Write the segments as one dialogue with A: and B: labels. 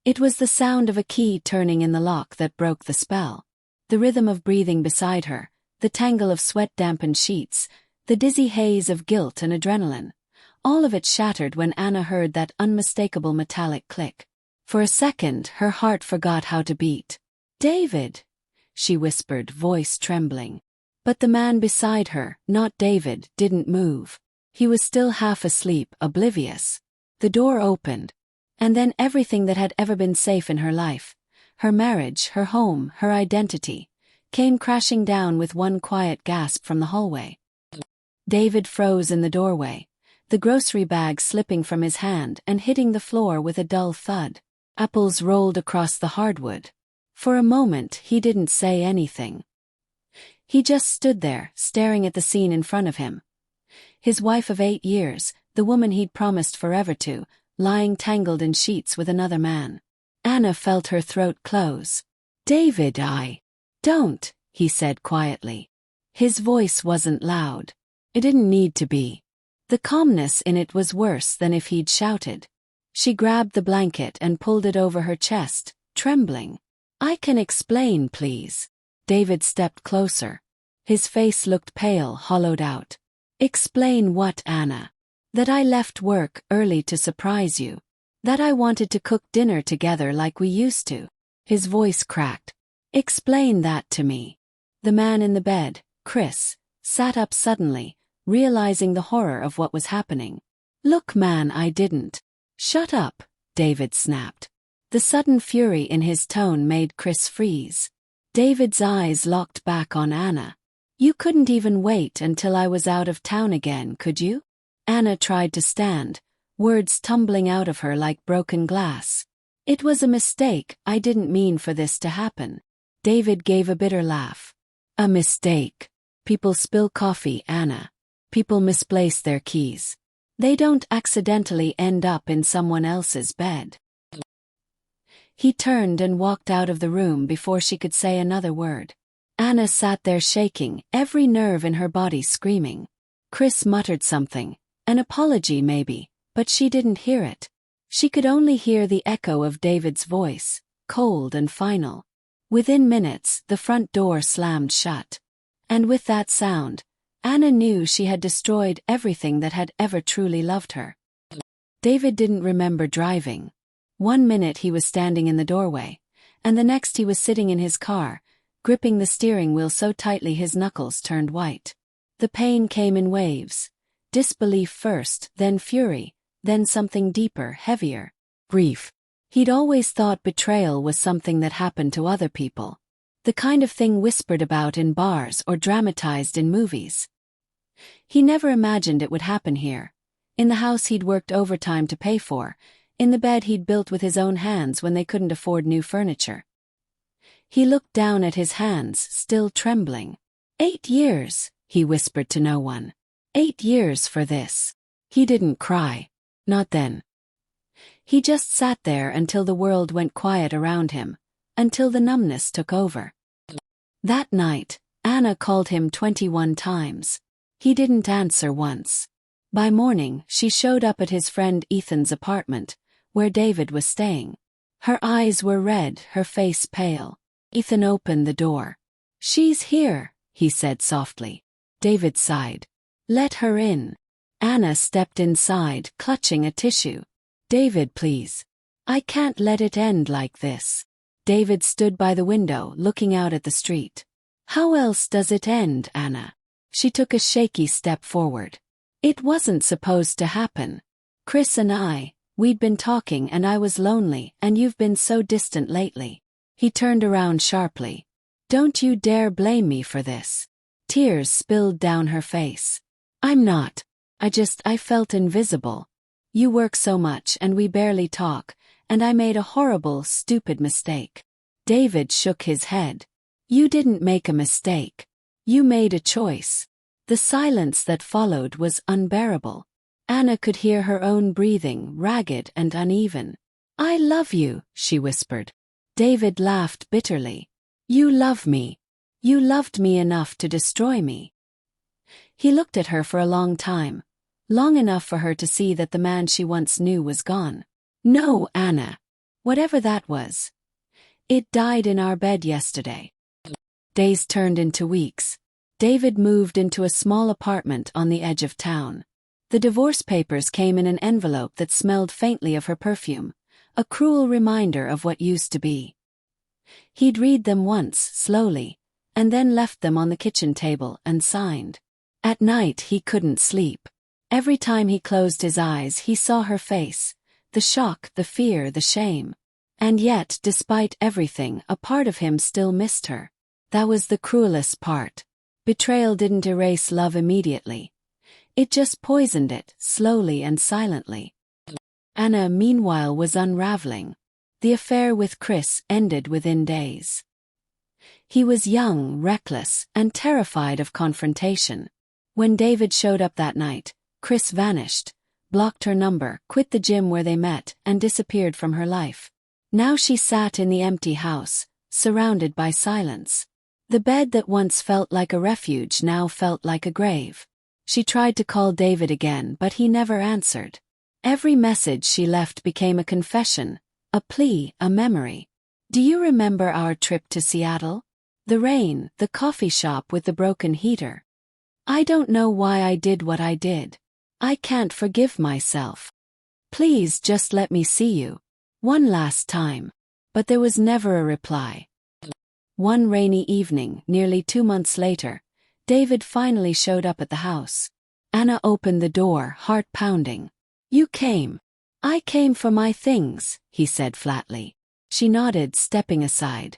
A: It was the sound of a key turning in the lock that broke the spell. The rhythm of breathing beside her, the tangle of sweat-dampened sheets, the dizzy haze of guilt and adrenaline. All of it shattered when Anna heard that unmistakable metallic click. For a second, her heart forgot how to beat. "David," she whispered, voice trembling. But the man beside her, not David, didn't move. He was still half asleep, oblivious. The door opened. And then everything that had ever been safe in her life, her marriage, her home, her identity, came crashing down with one quiet gasp from the hallway. David froze in the doorway, the grocery bag slipping from his hand and hitting the floor with a dull thud. Apples rolled across the hardwood. For a moment, he didn't say anything. He just stood there, staring at the scene in front of him. His wife of 8 years, the woman he'd promised forever to, lying tangled in sheets with another man. Anna felt her throat close. "David, don't," he said quietly. His voice wasn't loud. It didn't need to be. The calmness in it was worse than if he'd shouted. She grabbed the blanket and pulled it over her chest, trembling. "I can explain, please." David stepped closer. His face looked pale, hollowed out. "Explain what, Anna?" "That I left work early to surprise you. That I wanted to cook dinner together like we used to." His voice cracked. "Explain that to me." The man in the bed, Chris, sat up suddenly, realizing the horror of what was happening. "Look, man, I didn't." "Shut up," David snapped. The sudden fury in his tone made Chris freeze. David's eyes locked back on Anna. "You couldn't even wait until I was out of town again, could you?" Anna tried to stand, words tumbling out of her like broken glass. "It was a mistake, I didn't mean for this to happen." David gave a bitter laugh. "A mistake. People spill coffee, Anna. People misplace their keys. They don't accidentally end up in someone else's bed." He turned and walked out of the room before she could say another word. Anna sat there shaking, every nerve in her body screaming. Chris muttered something. An apology maybe, but she didn't hear it. She could only hear the echo of David's voice, cold and final. Within minutes, the front door slammed shut. And with that sound, Anna knew she had destroyed everything that had ever truly loved her. David didn't remember driving. One minute he was standing in the doorway, and the next he was sitting in his car, gripping the steering wheel so tightly his knuckles turned white. The pain came in waves. Disbelief first, then fury, then something deeper, heavier. Grief. He'd always thought betrayal was something that happened to other people. The kind of thing whispered about in bars or dramatized in movies. He never imagined it would happen here. In the house he'd worked overtime to pay for, in the bed he'd built with his own hands when they couldn't afford new furniture. He looked down at his hands, still trembling. 8 years, he whispered to no one. 8 years for this. He didn't cry. Not then. He just sat there until the world went quiet around him, until the numbness took over. That night, Anna called him 21 times. He didn't answer once. By morning, she showed up at his friend Ethan's apartment, where David was staying. Her eyes were red, her face pale. Ethan opened the door. "She's here," he said softly. David sighed. "Let her in." Anna stepped inside, clutching a tissue. "David, please. I can't let it end like this." David stood by the window, looking out at the street. "How else does it end, Anna?" She took a shaky step forward. "It wasn't supposed to happen. Chris and we'd been talking and I was lonely and you've been so distant lately." He turned around sharply. "Don't you dare blame me for this." Tears spilled down her face. "I'm not. I felt invisible. You work so much and we barely talk, and I made a horrible, stupid mistake." David shook his head. "You didn't make a mistake. You made a choice." The silence that followed was unbearable. Anna could hear her own breathing, ragged and uneven. "I love you," she whispered. David laughed bitterly. "You love me. You loved me enough to destroy me." He looked at her for a long time, long enough for her to see that the man she once knew was gone. "No, Anna. Whatever that was. It died in our bed yesterday. Days turned into weeks. David moved into a small apartment on the edge of town. The divorce papers came in an envelope that smelled faintly of her perfume, a cruel reminder of what used to be. He'd read them once, slowly, and then left them on the kitchen table and signed. At night he couldn't sleep. Every time he closed his eyes he saw her face, the shock, the fear, the shame. And yet, despite everything, a part of him still missed her. That was the cruelest part. Betrayal didn't erase love immediately. It just poisoned it, slowly and silently. Anna, meanwhile, was unraveling. The affair with Chris ended within days. He was young, reckless, and terrified of confrontation. When David showed up that night, Chris vanished, blocked her number, quit the gym where they met, and disappeared from her life. Now she sat in the empty house, surrounded by silence. The bed that once felt like a refuge now felt like a grave. She tried to call David again, but he never answered. Every message she left became a confession, a plea, a memory. Do you remember our trip to Seattle? The rain, the coffee shop with the broken heater. I don't know why I did what I did. I can't forgive myself. Please just let me see you. One last time. But there was never a reply. One rainy evening, nearly 2 months later, David finally showed up at the house. Anna opened the door, heart pounding. You came. I came for my things, he said flatly. She nodded, stepping aside.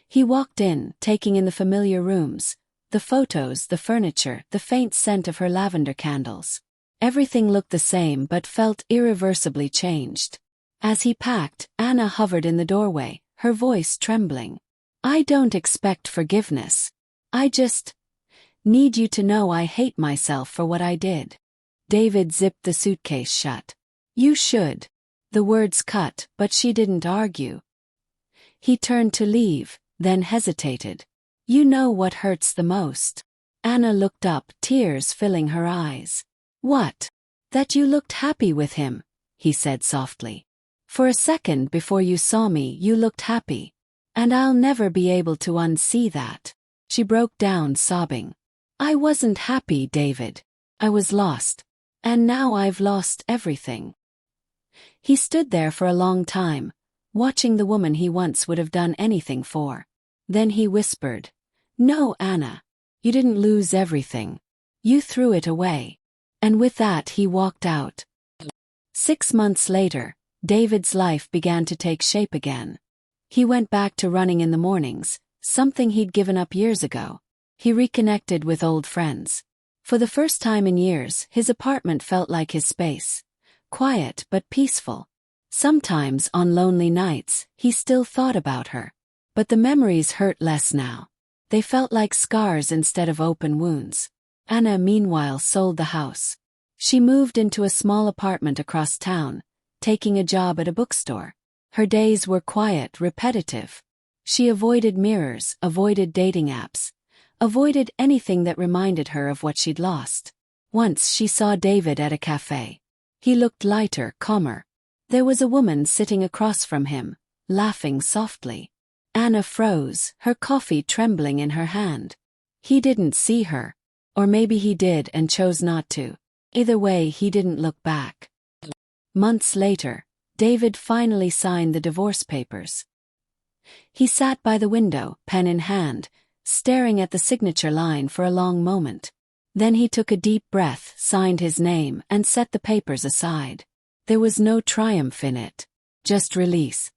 A: He walked in, taking in the familiar rooms, the photos, the furniture, the faint scent of her lavender candles. Everything looked the same but felt irreversibly changed. As he packed, Anna hovered in the doorway, her voice trembling. I don't expect forgiveness. I just need you to know I hate myself for what I did. David zipped the suitcase shut. You should. The words cut, but she didn't argue. He turned to leave, then hesitated. You know what hurts the most. Anna looked up, tears filling her eyes. What? That you looked happy with him, he said softly. For a second before you saw me, you looked happy. And I'll never be able to unsee that. She broke down, sobbing. I wasn't happy, David. I was lost. And now I've lost everything. He stood there for a long time, watching the woman he once would have done anything for. Then he whispered, No, Anna. You didn't lose everything. You threw it away. And with that he walked out. 6 months later, David's life began to take shape again. He went back to running in the mornings, something he'd given up years ago. He reconnected with old friends. For the first time in years, his apartment felt like his space. Quiet but peaceful. Sometimes, on lonely nights, he still thought about her. But the memories hurt less now. They felt like scars instead of open wounds. Anna, meanwhile, sold the house. She moved into a small apartment across town, taking a job at a bookstore. Her days were quiet, repetitive. She avoided mirrors, avoided dating apps, avoided anything that reminded her of what she'd lost. Once she saw David at a cafe. He looked lighter, calmer. There was a woman sitting across from him, laughing softly. Anna froze, her coffee trembling in her hand. He didn't see her. Or maybe he did and chose not to. Either way, he didn't look back. Months later, David finally signed the divorce papers. He sat by the window, pen in hand, staring at the signature line for a long moment. Then he took a deep breath, signed his name, and set the papers aside. There was no triumph in it. Just release.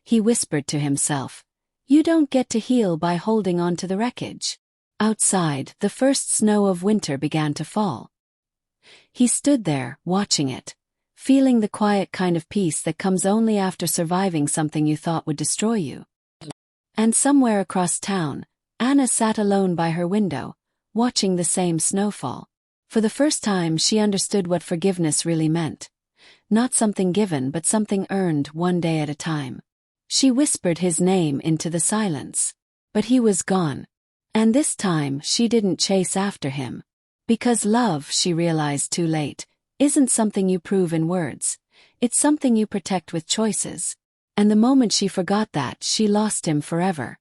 A: He whispered to himself, You don't get to heal by holding on to the wreckage. Outside, the first snow of winter began to fall. He stood there, watching it, feeling the quiet kind of peace that comes only after surviving something you thought would destroy you. And somewhere across town, Anna sat alone by her window, watching the same snowfall. For the first time she understood what forgiveness really meant. Not something given but something earned one day at a time. She whispered his name into the silence. But he was gone. And this time she didn't chase after him. Because love, she realized too late, isn't something you prove in words. it's something you protect with choices. And the moment she forgot that, she lost him forever.